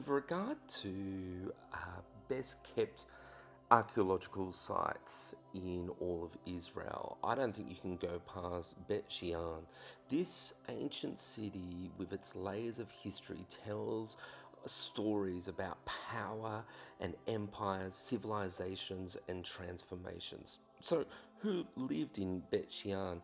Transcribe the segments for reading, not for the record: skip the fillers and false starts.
with regard to best kept archaeological sites in all of Israel, I don't think you can go past Beit She'an. This ancient city, with its layers of history, tells stories about power and empires, civilizations, and transformations. So, who lived in Beit She'an?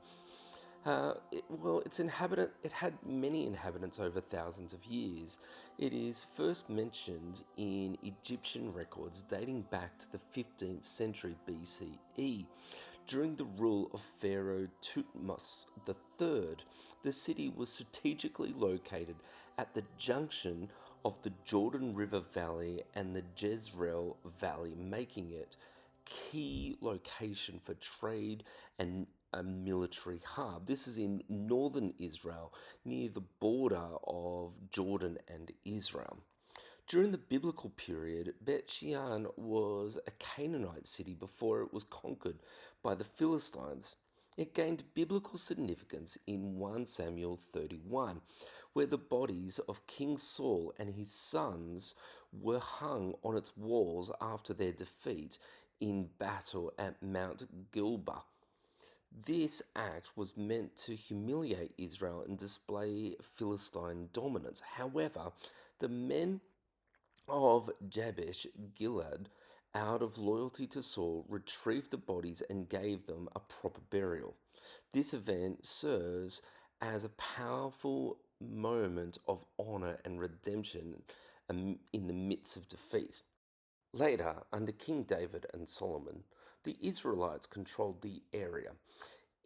It had many inhabitants over thousands of years. It is first mentioned in Egyptian records dating back to the 15th century BCE. During the rule of Pharaoh Thutmose III, the city was strategically located at the junction of the Jordan River Valley and the Jezreel Valley, making it key location for trade and a military hub. This is in northern Israel, near the border of Jordan and Israel. During the biblical period, Beit She'an was a Canaanite city before it was conquered by the Philistines. It gained biblical significance in 1 Samuel 31, where the bodies of King Saul and his sons were hung on its walls after their defeat in battle at Mount Gilboa. This act was meant to humiliate Israel and display Philistine dominance. However, the men of Jabesh Gilead, out of loyalty to Saul, retrieved the bodies and gave them a proper burial. This event serves as a powerful moment of honor and redemption in the midst of defeat. Later, under King David and Solomon, the Israelites controlled the area,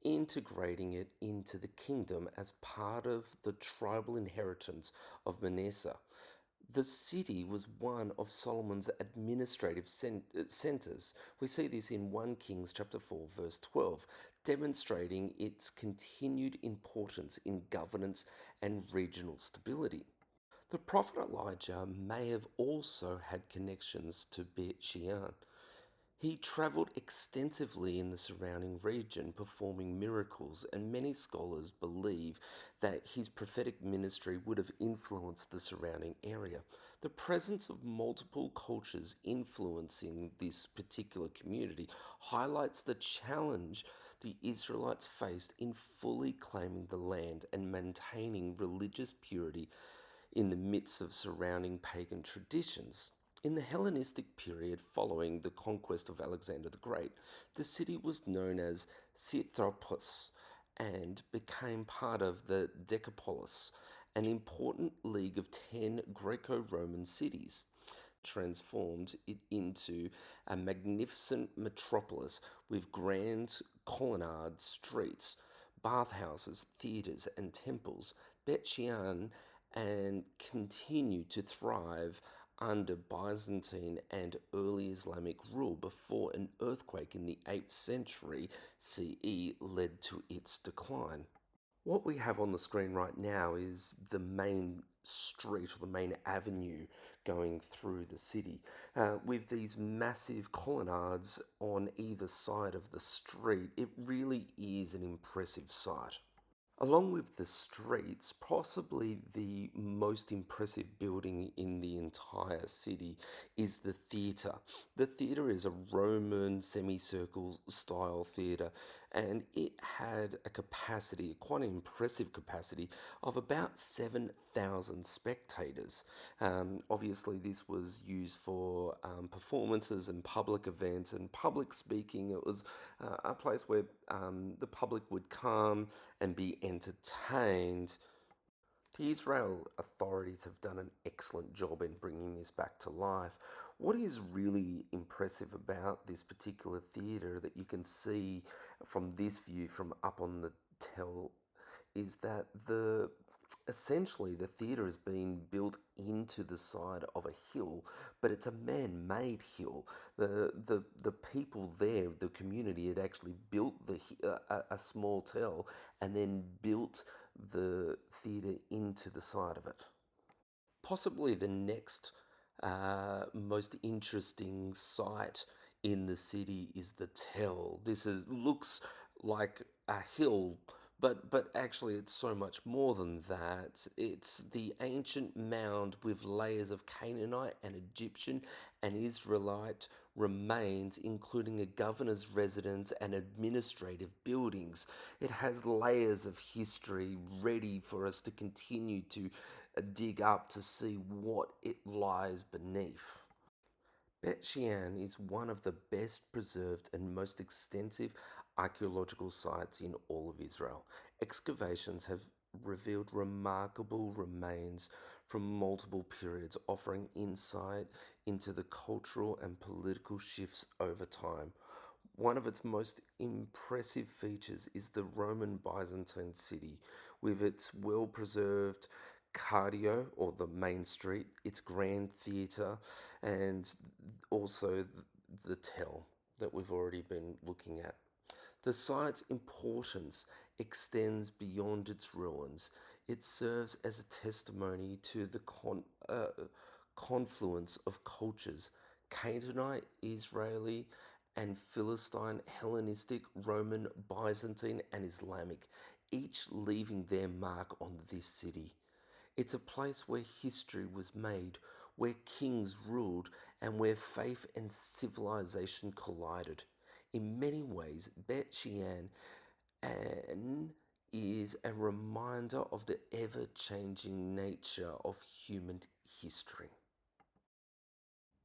integrating it into the kingdom as part of the tribal inheritance of Manasseh. The city was one of Solomon's administrative centers. We see this in 1 Kings chapter 4 verse 12, demonstrating its continued importance in governance and regional stability. The prophet Elijah may have also had connections to Beit She'an. He travelled extensively in the surrounding region, performing miracles, and many scholars believe that his prophetic ministry would have influenced the surrounding area. The presence of multiple cultures influencing this particular community highlights the challenge the Israelites faced in fully claiming the land and maintaining religious purity in the midst of surrounding pagan traditions. In the Hellenistic period following the conquest of Alexander the Great, the city was known as Scythropus and became part of the Decapolis, an important league of 10 Greco-Roman cities. Transformed it into a magnificent metropolis with grand colonnade streets, bathhouses, theatres, and temples. Beit She'an and continued to thrive under Byzantine and early Islamic rule before an earthquake in the 8th century CE led to its decline. What we have on the screen right now is the main street or the main avenue going through the city, with these massive colonnades on either side of the street. It really is an impressive sight. Along with the streets, possibly the most impressive building in the entire city is the theatre. The theatre is a Roman semicircle style theatre, and it had a capacity, quite an impressive capacity, of about 7,000 spectators. Obviously, this was used for performances and public events and public speaking. It was a place where the public would come and be entertained. The Israel authorities have done an excellent job in bringing this back to life. What is really impressive about this particular theatre that you can see from this view from up on the tell is that essentially the theatre has been built into the side of a hill, but it's a man-made hill. The people there, the community, had actually built a small tell and then built the theatre into the side of it. Possibly the next most interesting site in the city is the tell. Looks like a hill, But actually it's so much more than that. It's the ancient mound with layers of Canaanite and Egyptian and Israelite remains, including a governor's residence and administrative buildings. It has layers of history ready for us to continue to dig up to see what it lies beneath. Beit She'an is one of the best preserved and most extensive archaeological sites in all of Israel. Excavations have revealed remarkable remains from multiple periods, offering insight into the cultural and political shifts over time. One of its most impressive features is the Roman Byzantine city, with its well preserved cardio or the main street, its grand theatre, and also the tell that we've already been looking at. The site's importance extends beyond its ruins. It serves as a testimony to the confluence of cultures: Canaanite, Israeli, and Philistine, Hellenistic, Roman, Byzantine, and Islamic, each leaving their mark on this city. It's a place where history was made, where kings ruled, and where faith and civilization collided. In many ways, Beit She'an is a reminder of the ever-changing nature of human history.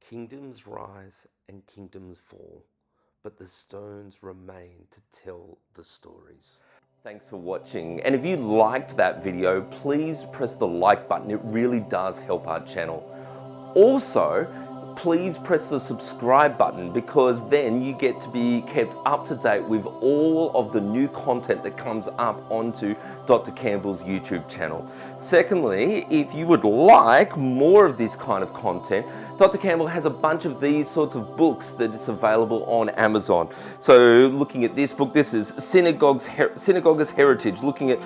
Kingdoms rise and kingdoms fall, but the stones remain to tell the stories. Thanks for watching, and if you liked that video, please press the like button. It really does help our channel. Also, please press the subscribe button, because then you get to be kept up to date with all of the new content that comes up onto Dr. Campbell's YouTube channel. Secondly, if you would like more of this kind of content, Dr. Campbell has a bunch of these sorts of books that it's available on Amazon. So looking at this book, this is Synagogue's Heritage, looking at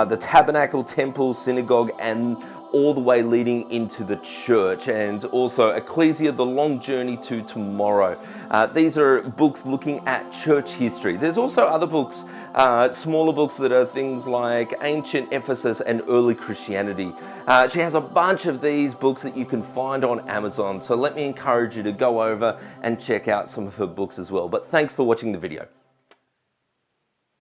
the Tabernacle, Temple, Synagogue, and all the way leading into the church, and also Ecclesia, the Long Journey to Tomorrow. These are books looking at church history. There's also other books, smaller books that are things like Ancient Ephesus and Early Christianity. She has a bunch of these books that you can find on Amazon, so let me encourage you to go over and check out some of her books as well. But thanks for watching the video.